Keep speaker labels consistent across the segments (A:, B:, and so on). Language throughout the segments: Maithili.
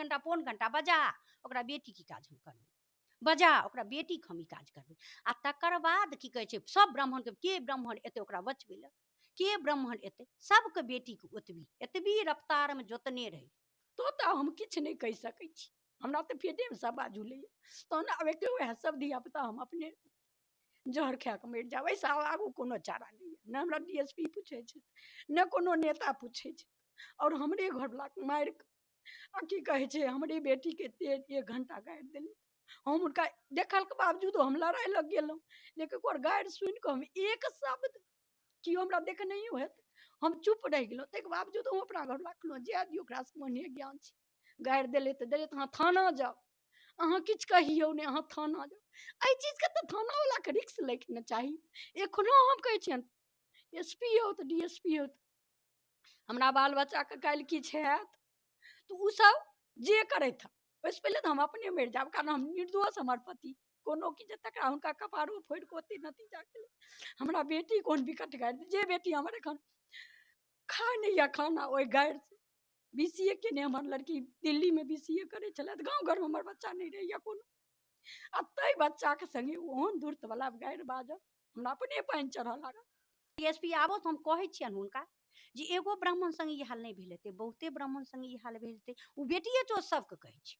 A: घंटा पौन घंटा बजा ओकरा बेटी की काज हम करबै, बजा ओकरा बेटी हम ई काज करबै। आ तकर बाद की कहै छै सब के ब्राह्मण एतै ओकरा बचबै लए, के ब्राह्मण एतै, सबके बेटीके एतबी रफ्तारमे जोतने रहै। तो हम किछु नहि कहि सकै छी, हमरा तऽ पेटेमे सब बाजू लैए। तहन आब एक वएह सब धियापुता हम अपने जहर खा कऽ मरि जाब, एहिसँ आगू कोनो चारा नहीं है। न हमरा DSP पूछे छै, न कोनो नेता पूछे छै, और हमरे घरवला मारि आ की कहे छै हमरे बेटी के 1 घंटा गाड़ि देली। हम उनका देखल के बावजूदो हम लड़ाई लग गेलहुँ, लेकिन ओकर गाड़ि सुनि कऽ हम एक शब्द केओ हमरा देख नहीं होत हम चुप रह गेलहुँ। ताहिके बावजूद हम अपना घर रखलहुँ, जाए दियौ ओकरा मने ज्ञान छै, गाड़ि देले तऽ देले, अहाँ थाना जाओ, अहाँ किछु कहियौ नहीं, अहाँ थाना जाओ। एहि चीजके तऽ थानावलाके रिक्स लैके ने चाही। एखनो हम कहै छियनि SP होत DSP होत, हमरा बाल बच्चाके काल्हि किछु हैत तो उ सब जे करैत ओहिसँ पहिले तो हम अपने मरि जाब, कारण हम निर्दोष, हमर पति कोनो की तकरा हुनका कपारो फोड़ि कऽ ओते नतीजा केलै। हमरा बेटी कोन विकट गाड़ि, जे बेटी हमर एखन खा नहीं या खाना ओहि गाड़ि से BCA केने हमर लड़की दिल्ली में BCA करे छलै, गाँव घर में हमर बच्चा नहीं रहैया कोनो। आ तै बच्चा के संगे ओहन दूरत वाला गाड़ि बाजब हमरा अपने पानि चढ़ऽ लागल। DSP आबो तो हम कहै छियनि हुनका जे एगो ब्राह्मण संगे ई हाल नहीं भेल हेतै, बहुते ब्राह्मण संगे ई हाल भेल हेतै। ओ बेटिए चोत सबके कहै छै,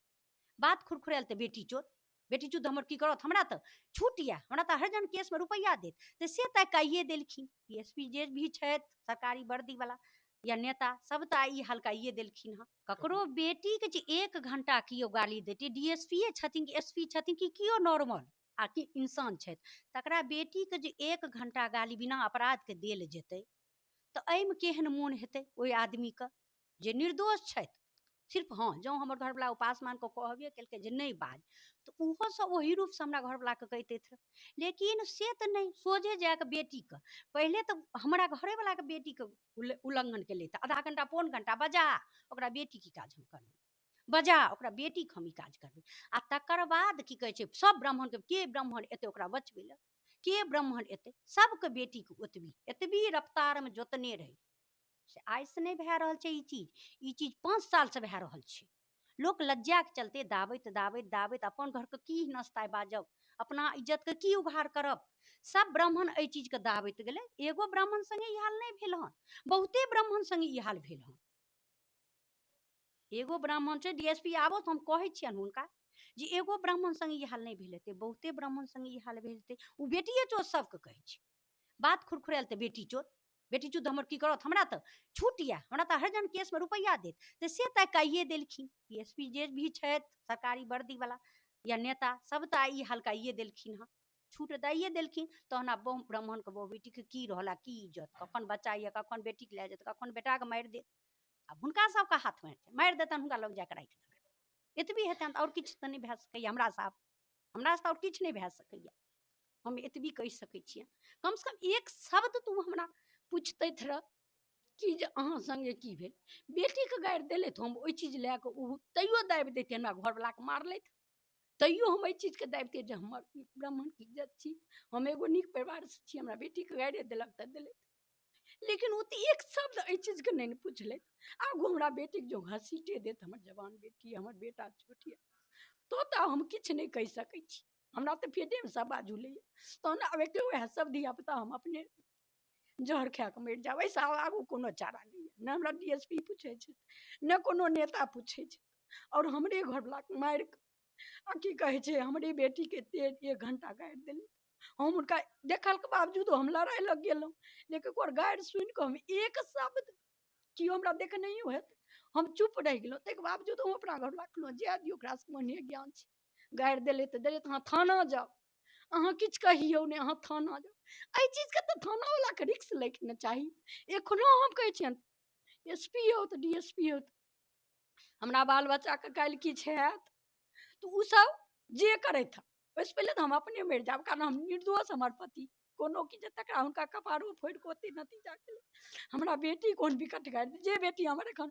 A: बात खुरखुरायल तऽ बेटी चोत हमर की करत, हमरा तऽ छूट यऽ, हमरा तऽ हर जन केसमे रुपैआ देत, तऽ से तऽ काइए देलखिन। DSP जे भी छथि सरकारी वर्दी वाला या नेता सब तऽ ई हल्काइए देलखिन हँ। ककरो बेटीके जे 1 घंटा किओ गाली देतै, DSP छथिन कि SP छथिन कि किओ नॉर्मल आ कि इंसान छथि, तकरा बेटीके जे 1 घंटा गाली बिना अपराधके देल जेतै तऽ एहिमे केहन मोन हेतै ओहि आदमीके जे निर्दोष छथि। सिर्फ हाँ जँ हमर घरवला उपासमान को कहबे केलकै जे नहीं बाज, तो ओहो सब वही रूपसँ हमरा घरवलाके कहिते रहे। लेकिन से तऽ नहीं, सोझे जाके बेटीके पहले तो हमरा घरेवलाके बेटीके उल्लंघन केले तऽ आधा घंटा पौन घंटा बजा ओकरा बेटी की काज हम करबै, बजा ओकरा बेटी हम ई काज करबै। आ तकर बाद की कहै छै सब ब्राह्मणके के ब्राह्मण एतै ओकरा बचबै लए, के ब्राह्मण एतै, सबके बेटीके एतबी रफ्तारमे जोतने रहै। से आइसँ नहीं भए रहल छै ई चीज 5 सालसँ भए रहल छै। लोक लज्जाके चलते दाबैत अपन घरके की नस्ताय बाजब, अपना इज्जतके की उघार करब, सब ब्राह्मण एहि चीजके दाबैत गेलै। एगो ब्राह्मण संगे ई हाल नहीं भेल हन, बहुते ब्राह्मण संगे ई हाल भेल हन। एगो ब्राह्मण छै DSP आबो तो हम कहै छियनि हुनका जे एगो ब्राह्मण संगे ई हाल नहीं भेल हेतै, बहुते ब्राह्मण संगे ई हाल भेल हेतै। ओ बेटिए चोत सबके कहै छै, बात खुरखुरायल तऽ बेटी चोत हमर की करत, हमरा तऽ छूट यऽ, हमरा तऽ हर जन केसमे रुपैआ देत, तऽ से तऽ काइए देलखिन। DSP जे भी छथि सरकारी वर्दी वाला या नेता सब तऽ ई हल्काइए देलखिन हँ, छूट दैए देलखिन। तहन आब ब्राह्मणके बहु बेटीके की रहला, की इज्जत, कखन बच्चा यऽ कखन बेटीके लए जेतै, कखन बेटाके मारि देत। आब हुनका सबके हाथमे मारि देतनि, हुनका लग जाकऽ राखि देबै, एतबी हेतनि। आओर किछु तऽ नहीं भए सकैए हमरासँ आओर किछु नहीं भए सकैए, हम एतबी कहि सकै छियै। कमसँ कम एक शब्द तू हमरा पूछतैथ रह कि जे अहाँ संगे की भेल। बेटीके गाड़ि देलथि, हम ओहि चीज लए कऽ ओ तैयो दाबि दैते, हमरा घरवलाके मारलथि तैयो हम एहि चीजके दाबिते जे हमर ब्राह्मणके इज्जत छी, हम एगो नीक परिवारसँ छी, हमरा बेटीके गाड़ि देलक तऽ देलथि। लेकिन ओ तऽ एक शब्द एहि चीजके नहीं पूछलथि। आगू हमरा बेटीके जो घसीटे देत, हमर जवान बेटी, हमर बेटा छोट यऽ, तो हम किछु नहीं कहि सकै छी, हमरा तऽ पेटेमे सब बाजू लैए। तहन आब एक वएह सब धियापुता हम अपने जहर खा कऽ मरि जाब, एहिसँ आगू कोनो चारा नहीं है। न हमरा DSP पूछे छै, न कोनो नेता पूछे छै, और हमरे घरवला मारि आ की कहे छै हमरे बेटीके 1 घंटा गाड़ि देली। हम उनका देखल के बावजूदो हम लड़ाई लग गेलहुँ, लेकिन ओकर गाड़ि सुनि कऽ हम एक शब्द केओ हमरा देख नहीं होत हम चुप रह गेलहुँ। ताहिके बावजूद हम अपना घर रखलहुँ, जाए दियौ ओकरा मने ज्ञान छै, गाड़ि देले तऽ देले, अहाँ थाना जाओ, अहाँ किछु कहियौ नहीं, अहाँ थाना जाओ। एहि चीजके तऽ थानावलाके रिक्स लैके ने चाही। एखनो हम कहै छियनि SP होत DSP होत, हमरा बाल बच्चाके काल्हि किछु हैत तो उ सब जे करैत ओहिसँ पहिले तो हम अपने मरि जाब, कारण हम निर्दोष, हमर पति कोनो की तकरा हुनका कपारो फोड़ि कऽ ओते नतीजा केलै। हमरा बेटी कोन विकट गाड़ि, जे बेटी हमर एखन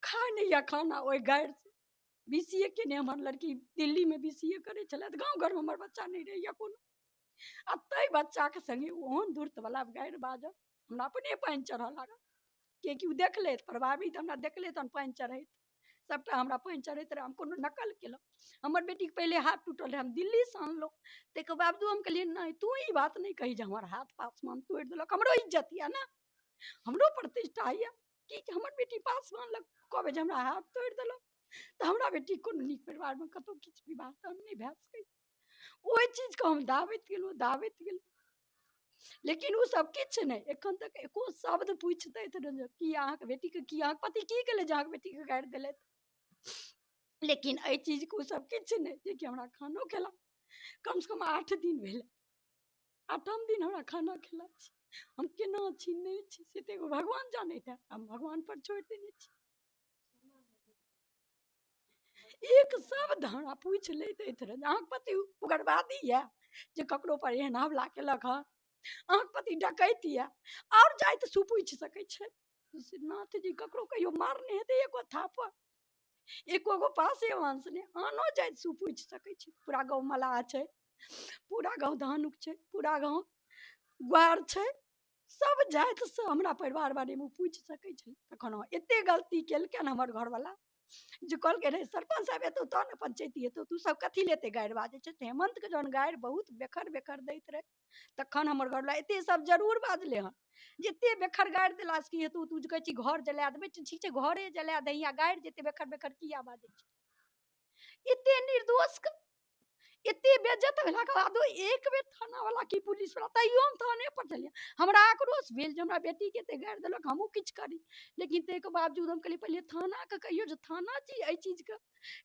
A: खा नहीं या खाना ओहि गाड़ि से BCA केने हमर लड़की दिल्ली में BCA करे छलै, गाँव घर में हमर बच्चा नहीं रहैया कोनो। आ तै बच्चाके संगे ओहन दूरत वाला गाड़ि बाजब हमरा अपने पानि चढ़ऽ लागल, किएकि ओ देखले प्रभावित हमरा देखले तहन पानि चढ़ैत
B: सबटा हमरा पानि चढ़ैत रहे, हम कोनो नकल केलहुँ। हमर बेटीके पहिले हाथ टूटल रहे, हम दिल्लीसँ आनलहुँ। ताहिके बावजूद हम कहलियै नहीं तू ई बात नहीं कही जे हमर हाथ पासवान तोड़ि देलक। हमरो इज्जत यऽ ने, हमरो प्रतिष्ठा यऽ कि हमर बेटी पासवान लग कहबै जे हमरा हाथ तोड़ि देलक। तऽ हमरा बेटी कोनो नीक परिवारमे कतहु किछु विवाह दान नहि भए सकै। ओहि चीजके हम दावैत गेलहुँ। लेकिन ओ सब किछु नहीं, एखन तक एको शब्द पूछतैथ जे कि अहाँके बेटीके की, अहाँके पति की केलथि जे अहाँके बेटीके गारि देलथि। लेकिन एहि चीजके ओ सब किछु नहीं, जेकि हमरा खानो खेला कमसँ कम 8 दिन भेलै, 8म दिन हमरा खाना खेला छी। हम केना छी नहीं छी से तऽ एगो भगवान जानैत है, हम भगवान पर छोड़ि देने छी। एक शब्द हमरा पूछि लैत रहे, अहाँके पति उग्रवादी यऽ जे ककरो पर एहन हमला केलक हँ, अहाँके पति डकैत यऽ, और जाइत सु पूछि सकै छै। नाथ जी ककरो कहियो मारने हेतै एगो थापर, एको गो पासे वंश ने, आनो जाइत सु पूछि सकै छै। पूरा गाँव मलाह छै, पूरा गाँव धानुक छै, पूरा गाँव ग्वार छै, सब जाति से हमरा परिवार बारे में पूछि सकै छै। तखन एते गलती केलकै हमर घरवाला जे कहलकै रे सरपंच साहब एतौ तो ने पंचायती एतौ, तू सब कथी लेते गारि बाजै छै। हेमंत के जहन गारि बहुत बेखर बेखर दैत रहे, तखन हमर घरवाला एते सब जरूर बाजले हन। जते बेखर गारि देलास की हेतौ, तू कहै छी घर जला देबै, ठीक छै घरे जला दही, गारि जते बेखर बेखर किया बाजै छै। एते निर्दोष के एते बेइज्जत भेलाके बादो एक बेर थाना वाला की पुलिस वाला, तैयो हम थाने पर चलिए। हमरा आक्रोश भेल जे हमरा बेटी के एते गारि देलक, हमहूँ किछु करी। लेकिन ताहिके बावजूद हम कहलिए पहिले थाना के कहियो जे थाना जी एहि चीज के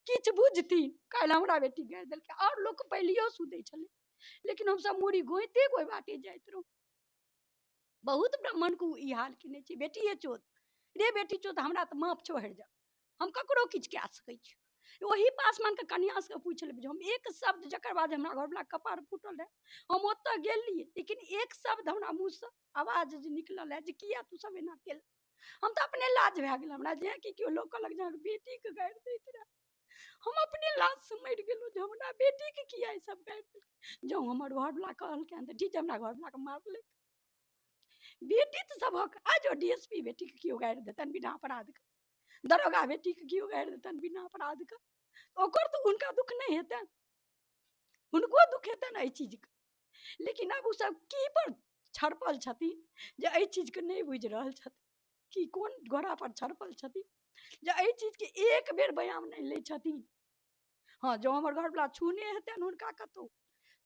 B: किछु बुझथिन। काल्हि हमरा बेटी गारि देलकै, और लोक पहिलियो सुनै छलै, लेकिन हम सब मुड़ी गोइते गोइ बाटे जाइत रहूं। बहुत ब्राह्मण को ई हाल केने छै, बेटिए चोद रे बेटी चोद, हमरा तऽ माफ छोड़ि जा, हम ककरो किछु कए सकै छी। वही पासवान के कन्या से पूछ लेबै, हम एक शब्द जकर बाद हमरा घरवाला कपार फूटल रहे, हम ओतऽ गेलिए, लेकिन एक शब्द हमरा मुँह से आवाज जे निकलल है जे किया तू सब एना केल, हम तो अपने लाज भए गेल हमरा, जे कि केओ लोग कहलक जे बेटी के गारि दैत रहे। हम अपने लाज से मरि गेलहुँ जे हमरा बेटी के किया ई सब गारि देलकै। जँ हमर घरवाला कहलकै तऽ ठीक छै, हमरा घरवाला के मारलै। बेटी तो सबक आज डीएसपी बेटी के क्यों गारि देतन बिना अपराध के, दरोगा बेटी के क्यों गारि देतन बिना अपराध के, ओकर तो उनका दुख नहीं हेतन, उनको दुख हेतन एहि चीज के। लेकिन अब उ सब की पर छड़पल छथिन जे एहि चीज के नहीं बुझि रहल छथिन, कि कोन घोड़ा पर छड़पल छथिन जे एहि चीज के एक बेर बयान नहीं लै छथिन। हाँ जो हमर घरवाला छूने हेतन हुनका कतौ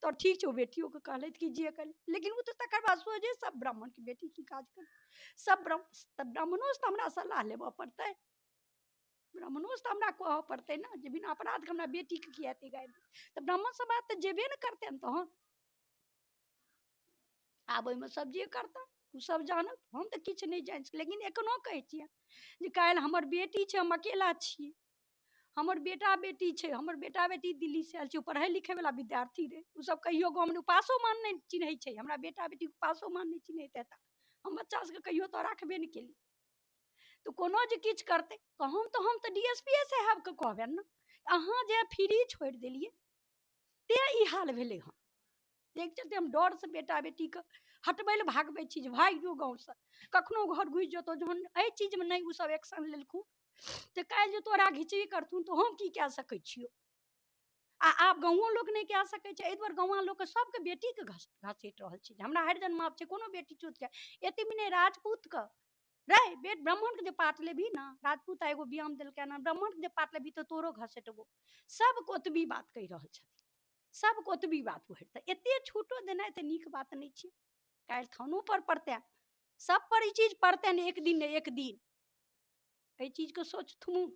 B: तो ठीक छै, बेटियों के कहलथि कि जे कर, लेकिन वो तो तकर बाद सोझे सब ब्राह्मण की बेटी की काज कर, सब ब्राह्मणों से हमरा सलाह लेबऽ पड़तै, ब्राह्मणों से हमरा कहऽ पड़तै ना जे बिना अपराध के हमरा बेटी के किया एते गारि, तो ब्राह्मण समाज तो जेबे न करतै तहन। आब ओहिमे सब जे करता ओ सब जानत, हम तऽ किछु नहीं जानि सकै। लेकिन एखनो कहै छियै जे काल्हि हमर बेटी छै, हम अकेला छियै, हमर बेटा बेटी छै, हमर बेटा बेटी दिल्ली से आयल छै, पढ़े लिखे वाला विद्यार्थी रहे, ओ सब कहियो गाँव में उपासो मान नहीं चिन्है छै, हमरा बेटा बेटी उपासो मान नहीं चिन्हैत हेता, हम बच्चा सबके कहियो तो राखबे नहीं केली। तो कोनो जे किछु करतै हम तऽ डीएसपी साहब के कहबनि ना, अहाँ जे फ्री छोड़ि देलिए ते ई हाल भेलै हँ। एक चलते हम डर से बेटा बेटी के हटबै लए भागबै छी जे भागि जो गाँव से, कखनो घर घुसि जेतौ, जहन एहि चीज में नहीं ओ सब एक्शन लेलखुन तो काल्हि जे तोरा घिचबी करथुन तो हम की कए सकै छियौ। आब गाँवो लोक नहीं कए सकै छै, एहि दुआरे गाँव लोक सबके बेटी के घसीट रहल छै, हमरा हरिजन माफ छै, कोनो बेटी चूत के एते भी नहीं, राजपूत के रे बेट ब्राह्मण के जे पाट लेबी ना, राजपूत एगो व्यायाम देलकै ना, ब्राह्मण के जे पाट लेबी तो तोरो घसेटबो। सब ओतबी बात कहि रहल छथिन, सब ओतबी बात बढ़तै, एते छूटो देनाइ तऽ नीक बात नहीं छै। काल्हि थानो पर पड़तै, सब पर ई चीज पड़तै ने एक दिन ने एक दिन, एहि चीज के सोचथुन।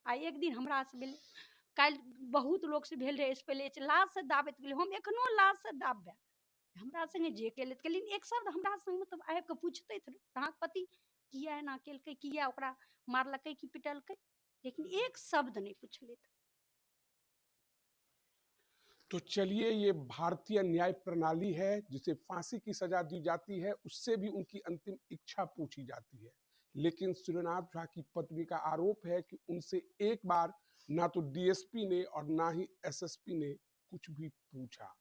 B: आ एक दिन हमरा से भेल, काल्हि बहुत लोग से भेल रहे, पहले लाज से दाबैत गेलै, हम एखनो लाज से दाबबै, हमरा संगे जे केलथि, लेकिन एक शब्द हमरा संग मतलब आबि कऽ पूछतै अहाँके पति किया एना केलकै, किया ओकरा मारलकै कि पिटलकै, लेकिन एक शब्द नहीं पूछलथि।
C: तो चलिए, ये भारतीय न्याय प्रणाली है, जिसे फांसी की सजा दी जाती है उससे भी उनकी अंतिम इच्छा पूछी जाती है। लेकिन सूर्यनाथ झा की पत्नी का आरोप है कि उनसे एक बार ना तो डीएसपी ने और ना ही एसएसपी ने कुछ भी पूछा।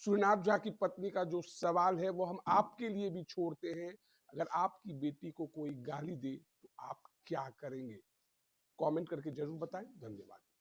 C: सूर्यनाथ झा की पत्नी का जो सवाल है वो हम आपके लिए भी छोड़ते हैं, अगर आपकी बेटी को कोई गाली दे तो आप क्या करेंगे? कमेंट करके जरूर बताएं। धन्यवाद।